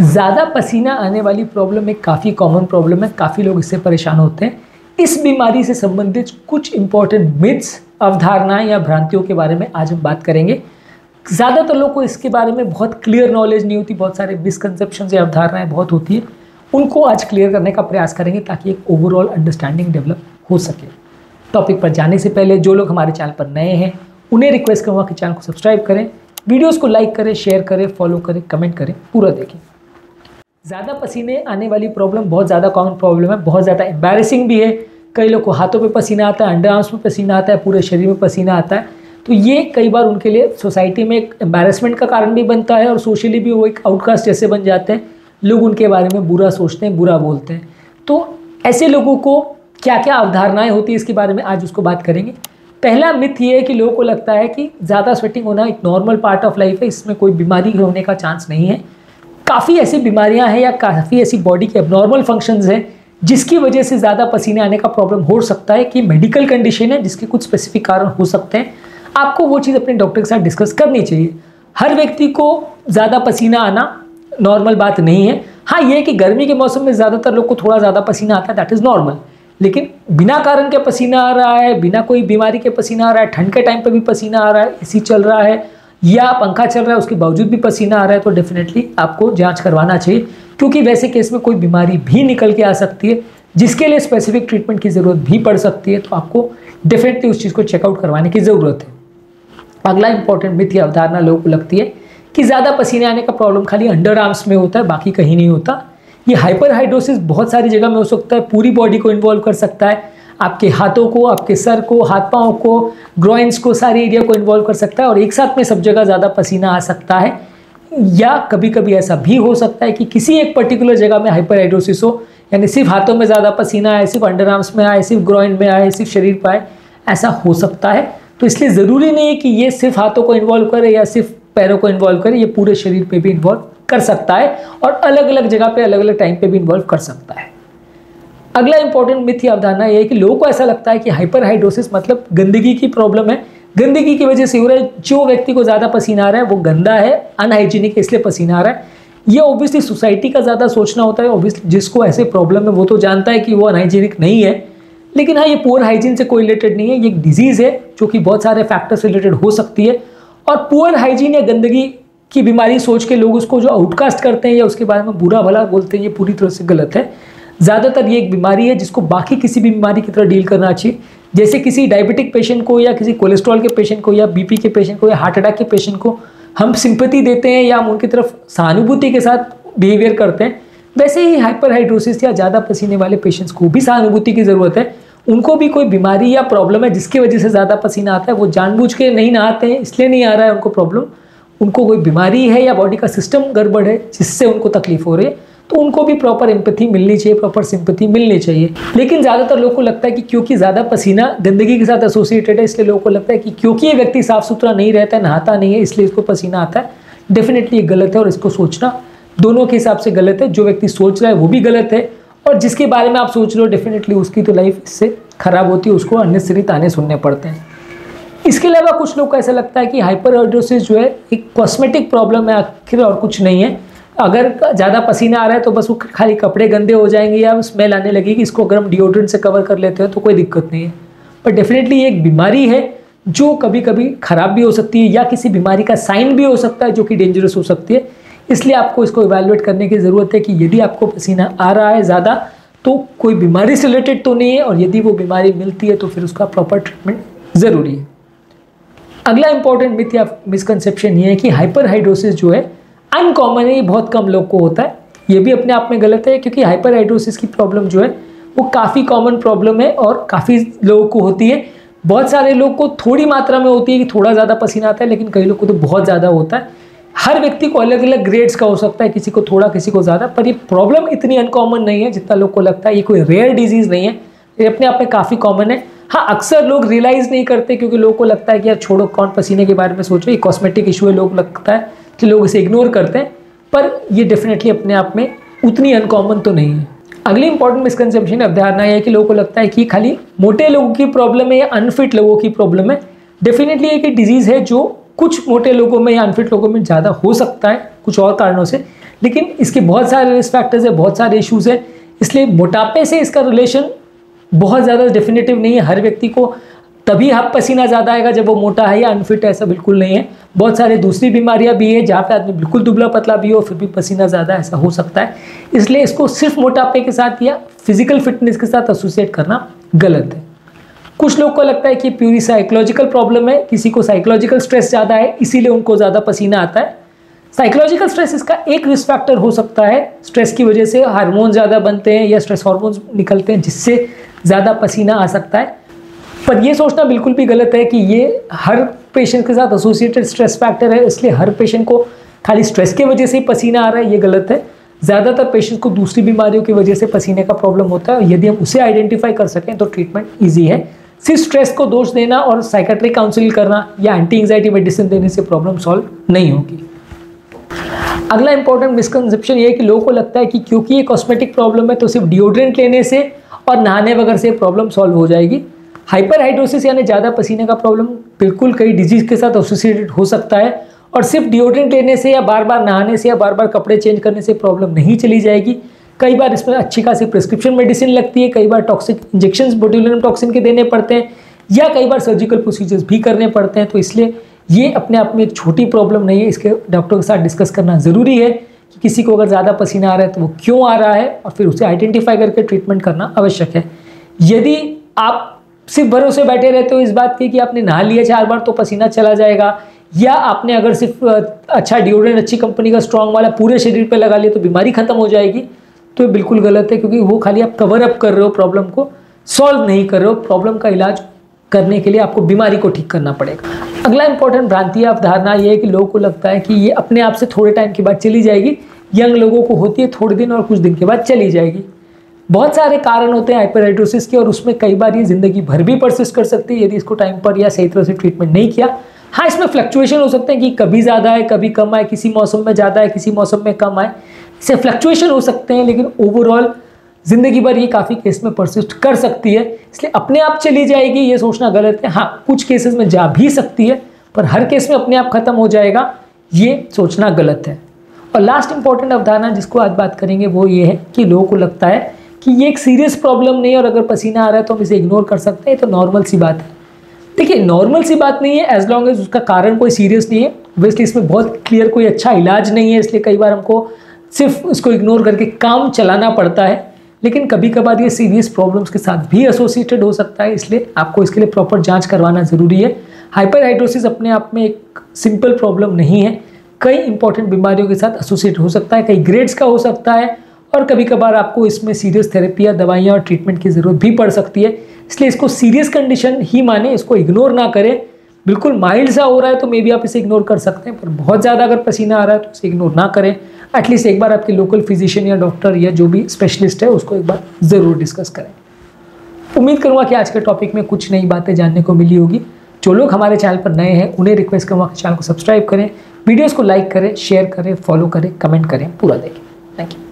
ज़्यादा पसीना आने वाली प्रॉब्लम एक काफ़ी कॉमन प्रॉब्लम है, काफ़ी लोग इससे परेशान होते हैं। इस बीमारी से संबंधित कुछ इंपॉर्टेंट मिथ्स, अवधारणाएं या भ्रांतियों के बारे में आज हम बात करेंगे। ज़्यादातर लोगों को इसके बारे में बहुत क्लियर नॉलेज नहीं होती, बहुत सारे मिसकंसेप्शंस या अवधारणाएं बहुत होती है। उनको आज क्लियर करने का प्रयास करेंगे ताकि एक ओवरऑल अंडरस्टैंडिंग डेवलप हो सके। टॉपिक पर जाने से पहले जो लोग हमारे चैनल पर नए हैं उन्हें रिक्वेस्ट करूँगा कि चैनल को सब्सक्राइब करें, वीडियोस को लाइक करें, शेयर करें, फॉलो करें, कमेंट करें, पूरा देखें। ज़्यादा पसीने आने वाली प्रॉब्लम बहुत ज़्यादा कॉमन प्रॉब्लम है, बहुत ज़्यादा एम्बैरेसिंग भी है। कई लोग को हाथों पे पसीना आता है, अंडर आर्म्स में पसीना आता है, पूरे शरीर में पसीना आता है। तो ये कई बार उनके लिए सोसाइटी में एक एम्बैरेसमेंट का कारण भी बनता है और सोशली भी वो एक आउटकास्ट जैसे बन जाते हैं। लोग उनके बारे में बुरा सोचते हैं, बुरा बोलते हैं। तो ऐसे लोगों को क्या क्या अवधारणाएं होती है इसके बारे में आज उसको बात करेंगे। पहला मिथ ये है कि लोगों को लगता है कि ज़्यादा स्वेटिंग होना एक नॉर्मल पार्ट ऑफ लाइफ है, इसमें कोई बीमारी होने का चांस नहीं है। काफ़ी ऐसी बीमारियां हैं या काफ़ी ऐसी बॉडी के एबनॉर्मल फंक्शंस हैं जिसकी वजह से ज़्यादा पसीने आने का प्रॉब्लम हो सकता है, कि मेडिकल कंडीशन है जिसके कुछ स्पेसिफिक कारण हो सकते हैं। आपको वो चीज़ अपने डॉक्टर के साथ डिस्कस करनी चाहिए। हर व्यक्ति को ज़्यादा पसीना आना नॉर्मल बात नहीं है। हाँ, ये है कि गर्मी के मौसम में ज़्यादातर लोग को थोड़ा ज़्यादा पसीना आता है, दैट इज़ नॉर्मल। लेकिन बिना कारण के पसीना आ रहा है, बिना कोई बीमारी के पसीना आ रहा है, ठंड के टाइम पे भी पसीना आ रहा है, एसी चल रहा है या पंखा चल रहा है उसके बावजूद भी पसीना आ रहा है, तो डेफिनेटली आपको जांच करवाना चाहिए, क्योंकि वैसे केस में कोई बीमारी भी निकल के आ सकती है जिसके लिए स्पेसिफिक ट्रीटमेंट की ज़रूरत भी पड़ सकती है। तो आपको डेफिनेटली उस चीज़ को चेकआउट करवाने की ज़रूरत है। अगला इंपॉर्टेंट मिथ या अवधारणा लोगों को लगती है कि ज़्यादा पसीने आने का प्रॉब्लम खाली अंडर आर्म्स में होता है, बाकी कहीं नहीं होता। ये हाइपरहाइड्रोसिस बहुत सारी जगह में हो सकता है, पूरी बॉडी को इन्वॉल्व कर सकता है। आपके हाथों को, आपके सर को, हाथ पाँव को, ग्रोइंस को, सारे एरिया को इन्वॉल्व कर सकता है और एक साथ में सब जगह ज़्यादा पसीना आ सकता है। या कभी कभी ऐसा भी हो सकता है कि किसी एक पर्टिकुलर जगह में हाइपरहाइड्रोसिस हो, यानी सिर्फ हाथों में ज़्यादा पसीना आए, सिर्फ अंडर आर्म्स में आए, सिर्फ ग्रोइन में आए, सिर्फ शरीर पर आए, ऐसा हो सकता है। तो इसलिए ज़रूरी नहीं है कि ये सिर्फ हाथों को इन्वॉल्व करे या सिर्फ पैरों को इन्वॉल्व करे, ये पूरे शरीर पे भी इन्वॉल्व कर सकता है और अलग अलग जगह पे अलग अलग टाइम पे भी इन्वॉल्व कर सकता है। अगला इंपॉर्टेंट मिथ या अवधारणा ये है कि लोगों को ऐसा लगता है कि हाइपरहाइड्रोसिस मतलब गंदगी की प्रॉब्लम है, गंदगी की वजह से हो रहा है। जो व्यक्ति को ज़्यादा पसीना आ रहा है वो गंदा है, अनहाइजीनिक है, इसलिए पसीना आ रहा है। ये ऑब्वियसली सोसाइटी का ज़्यादा सोचना होता है। ऑब्वियसली जिसको ऐसे प्रॉब्लम है वो तो जानता है कि वो अनहाइजीनिक नहीं है, लेकिन हाँ, ये पुअर हाइजीन से कोई रिलेटेड नहीं है। ये एक डिजीज़ है जो कि बहुत सारे फैक्टर्स रिलेटेड हो सकती है और पुअर हाइजीन या गंदगी की बीमारी सोच के लोग उसको जो आउटकास्ट करते हैं या उसके बारे में बुरा भला बोलते हैं, ये पूरी तरह से गलत है। ज़्यादातर ये एक बीमारी है जिसको बाकी किसी भी बीमारी की तरह डील करना चाहिए। जैसे किसी डायबिटिक पेशेंट को या किसी कोलेस्ट्रॉल के पेशेंट को या बीपी के पेशेंट को या हार्ट अटैक के पेशेंट को हम सिंपैथी देते हैं या हम उनकी तरफ सहानुभूति के साथ बिहेवियर करते हैं, वैसे ही हाइपरहाइड्रोसिस या ज़्यादा पसीने वाले पेशेंट्स को भी सहानुभूति की ज़रूरत है। उनको भी कोई बीमारी या प्रॉब्लम है जिसकी वजह से ज़्यादा पसीना आता है। वो जानबूझ के नहीं नहाते हैं, इसलिए नहीं आ रहा है उनको प्रॉब्लम। उनको कोई बीमारी है या बॉडी का सिस्टम गड़बड़ है जिससे उनको तकलीफ हो रही है, तो उनको भी प्रॉपर एम्पैथी मिलनी चाहिए, प्रॉपर सिंपैथी मिलनी चाहिए। लेकिन ज़्यादातर लोगों को लगता है कि क्योंकि ज़्यादा पसीना गंदगी के साथ एसोसिएटेड है, इसलिए लोगों को लगता है कि क्योंकि ये व्यक्ति साफ सुथरा नहीं रहता है, नहाता नहीं है, इसलिए इसको पसीना आता है। डेफिनेटली ये गलत है और इसको सोचना दोनों के हिसाब से गलत है। जो व्यक्ति सोच रहा है वो भी गलत है और जिसके बारे में आप सोच रहे हो डेफिनेटली उसकी तो लाइफ इससे ख़राब होती है, उसको अननेसेसरी ताने सुनने पड़ते हैं। इसके अलावा कुछ लोग को ऐसा लगता है कि हाइपरहाइड्रोसिस जो है एक कॉस्मेटिक प्रॉब्लम है आखिर और कुछ नहीं है। अगर ज़्यादा पसीना आ रहा है तो बस वो खाली कपड़े गंदे हो जाएंगे या स्मेल आने लगेगी, इसको अगर हम डिओड्रेंट से कवर कर लेते हैं तो कोई दिक्कत नहीं है। पर डेफिनेटली ये एक बीमारी है जो कभी कभी ख़राब भी हो सकती है या किसी बीमारी का साइन भी हो सकता है जो कि डेंजरस हो सकती है। इसलिए आपको इसको इवैल्यूएट करने की ज़रूरत है कि यदि आपको पसीना आ रहा है ज़्यादा तो कोई बीमारी से रिलेटेड तो नहीं है, और यदि वो बीमारी मिलती है तो फिर उसका प्रॉपर ट्रीटमेंट ज़रूरी है। अगला इंपॉर्टेंट मिथ या मिसकंसेप्शन ये है कि हाइपरहाइड्रोसिस जो है अनकॉमन है, ये बहुत कम लोग को होता है। ये भी अपने आप में गलत है, क्योंकि हाइपरहाइड्रोसिस की प्रॉब्लम जो है वो काफ़ी कॉमन प्रॉब्लम है और काफ़ी लोगों को होती है। बहुत सारे लोग को थोड़ी मात्रा में होती है कि थोड़ा ज़्यादा पसीना आता है, लेकिन कई लोग को तो बहुत ज़्यादा होता है। हर व्यक्ति को अलग अलग ग्रेड्स का हो सकता है, किसी को थोड़ा किसी को ज़्यादा, पर ये प्रॉब्लम इतनी अनकॉमन नहीं है जितना लोग को लगता है। ये कोई रेयर डिजीज़ नहीं है, ये अपने आप में काफ़ी कॉमन है। हाँ, अक्सर लोग रियलाइज़ नहीं करते क्योंकि लोगों को लगता है कि यार छोड़ो, कौन पसीने के बारे में सोच रहे, ये कॉस्मेटिक इशू है, लोग लगता है कि लोग इसे इग्नोर करते हैं, पर ये डेफिनेटली अपने आप में उतनी अनकॉमन तो नहीं है। अगली इंपॉर्टेंट मिसकंसेप्शन अवधारणा है कि लोगों को लगता है कि खाली मोटे लोगों की प्रॉब्लम है या अनफिट लोगों की प्रॉब्लम है। डेफिनेटली एक डिजीज़ है जो कुछ मोटे लोगों में या अनफिट लोगों में ज़्यादा हो सकता है कुछ और कारणों से, लेकिन इसके बहुत सारे रिस्क फैक्टर्स है, बहुत सारे इश्यूज़ हैं, इसलिए मोटापे से इसका रिलेशन बहुत ज़्यादा डेफिनेटिव नहीं है। हर व्यक्ति को तभी हाथ पसीना ज़्यादा आएगा जब वो मोटा है या अनफिट है, ऐसा बिल्कुल नहीं है। बहुत सारे दूसरी बीमारियां भी है जहाँ पे आदमी बिल्कुल दुबला पतला भी हो फिर भी पसीना ज़्यादा, ऐसा हो सकता है। इसलिए इसको सिर्फ मोटापे के साथ या फिजिकल फिटनेस के साथ एसोसिएट करना गलत है। कुछ लोग को लगता है कि प्यूरी साइकोलॉजिकल प्रॉब्लम है, किसी को साइकोलॉजिकल स्ट्रेस ज़्यादा है इसीलिए उनको ज़्यादा पसीना आता है। साइकोलॉजिकल स्ट्रेस इसका एक रिस्क फैक्टर हो सकता है। स्ट्रेस की वजह से हार्मोन ज़्यादा बनते हैं या स्ट्रेस हार्मोन्स निकलते हैं जिससे ज़्यादा पसीना आ सकता है। पर ये सोचना बिल्कुल भी गलत है कि ये हर पेशेंट के साथ एसोसिएटेड स्ट्रेस फैक्टर है, इसलिए हर पेशेंट को खाली स्ट्रेस की वजह से ही पसीना आ रहा है, ये गलत है। ज़्यादातर पेशेंट को दूसरी बीमारियों की वजह से पसीने का प्रॉब्लम होता है। यदि हम उसे आइडेंटिफाई कर सकें तो ट्रीटमेंट ईजी है। सिर्फ स्ट्रेस को दोष देना और साइकेट्रिक काउंसलिंग करना या एंटी एंजाइटी मेडिसिन देने से प्रॉब्लम सॉल्व नहीं होगी। अगला इंपॉर्टेंट मिसकंसेप्शन ये है कि लोगों को लगता है कि क्योंकि ये कॉस्मेटिक प्रॉब्लम है तो सिर्फ डिओड्रेंट लेने से और नहाने वगैरह से प्रॉब्लम सॉल्व हो जाएगी। हाइपरहाइड्रोसिस यानी ज़्यादा पसीने का प्रॉब्लम बिल्कुल कई डिजीज के साथ एसोसिएटेड हो सकता है और सिर्फ डिओड्रेंट लेने से या बार बार नहाने से या बार बार कपड़े चेंज करने से प्रॉब्लम नहीं चली जाएगी। कई बार इसमें अच्छी खासी प्रिस्क्रिप्शन मेडिसिन लगती है, कई बार टॉक्सिक इंजेक्शंस बोtulinum टॉक्सिन के देने पड़ते हैं या कई बार सर्जिकल प्रोसीजर्स भी करने पड़ते हैं। तो इसलिए ये अपने आप में एक छोटी प्रॉब्लम नहीं है, इसके डॉक्टर के साथ डिस्कस करना ज़रूरी है कि किसी को अगर ज़्यादा पसीना आ रहा है तो वो क्यों आ रहा है और फिर उसे आइडेंटिफाई करके ट्रीटमेंट करना आवश्यक है। यदि आप सिर्फ भरोसे बैठे रहते हो इस बात के कि आपने नहा लिया 4 बार तो पसीना चला जाएगा, या आपने अगर सिर्फ अच्छा डिओड्रेंट अच्छी कंपनी का स्ट्रॉन्ग वाला पूरे शरीर पे लगा लिया तो बीमारी खत्म हो जाएगी, तो ये बिल्कुल गलत है। क्योंकि वो खाली आप कवर अप कर रहे हो, प्रॉब्लम को सॉल्व नहीं कर रहे हो। प्रॉब्लम का इलाज करने के लिए आपको बीमारी को ठीक करना पड़ेगा। अगला इंपॉर्टेंट भ्रांति या अवधारणा ये है कि लोगों को लगता है कि ये अपने आप से थोड़े टाइम के बाद चली जाएगी। यंग लोगों को होती है थोड़े दिन और कुछ दिन के बाद चली जाएगी। बहुत सारे कारण होते हैं हाइपरहाइड्रोसिस के और उसमें कई बार ये जिंदगी भर भी परसिस्ट कर सकती है यदि इसको टाइम पर या सही तरह से ट्रीटमेंट नहीं किया। हाँ, इसमें फ्लक्चुएशन हो सकते हैं कि कभी ज़्यादा है कभी कम आए, किसी मौसम में ज़्यादा है किसी मौसम में कम आए, इससे फ्लक्चुएशन हो सकते हैं, लेकिन ओवरऑल जिंदगी भर ये काफ़ी केस में परसिस्ट कर सकती है। इसलिए अपने आप चली जाएगी ये सोचना गलत है। हाँ, कुछ केसेस में जा भी सकती है पर हर केस में अपने आप खत्म हो जाएगा ये सोचना गलत है। और लास्ट इंपॉर्टेंट अवधारणा जिसको आज बात करेंगे वो ये है कि लोगों को लगता है कि ये एक सीरियस प्रॉब्लम नहीं है और अगर पसीना आ रहा है तो हम इसे इग्नोर कर सकते हैं, तो नॉर्मल सी बात है। देखिए, नॉर्मल सी बात नहीं है एज लॉन्ग एज उसका कारण कोई सीरियस नहीं है। ऑब्वियसली इसमें बहुत क्लियर कोई अच्छा इलाज नहीं है, इसलिए कई बार हमको सिर्फ उसको इग्नोर करके काम चलाना पड़ता है। लेकिन कभी कभार ये सीरियस प्रॉब्लम्स के साथ भी एसोसिएटेड हो सकता है, इसलिए आपको इसके लिए प्रॉपर जांच करवाना ज़रूरी है। हाइपरहाइड्रोसिस अपने आप में एक सिंपल प्रॉब्लम नहीं है, कई इंपॉर्टेंट बीमारियों के साथ एसोसिएट हो सकता है, कई ग्रेड्स का हो सकता है और कभी कभार आपको इसमें सीरियस थेरेपी या दवाइयाँ और ट्रीटमेंट की ज़रूरत भी पड़ सकती है। इसलिए इसको सीरियस कंडीशन ही माने, इसको इग्नोर ना करें। बिल्कुल माइल्ड सा हो रहा है तो मे बी आप इसे इग्नोर कर सकते हैं, पर बहुत ज़्यादा अगर पसीना आ रहा है तो इसे इग्नोर ना करें। एटलीस्ट एक बार आपके लोकल फिजिशियन या डॉक्टर या जो भी स्पेशलिस्ट है उसको एक बार ज़रूर डिस्कस करें। उम्मीद करूँगा कि आज के टॉपिक में कुछ नई बातें जानने को मिली होगी। जो लोग हमारे चैनल पर नए हैं उन्हें रिक्वेस्ट करूँगा कि चैनल को सब्सक्राइब करें, वीडियोज़ को लाइक करें, शेयर करें, फॉलो करें, कमेंट करें, पूरा देखें। Thank you.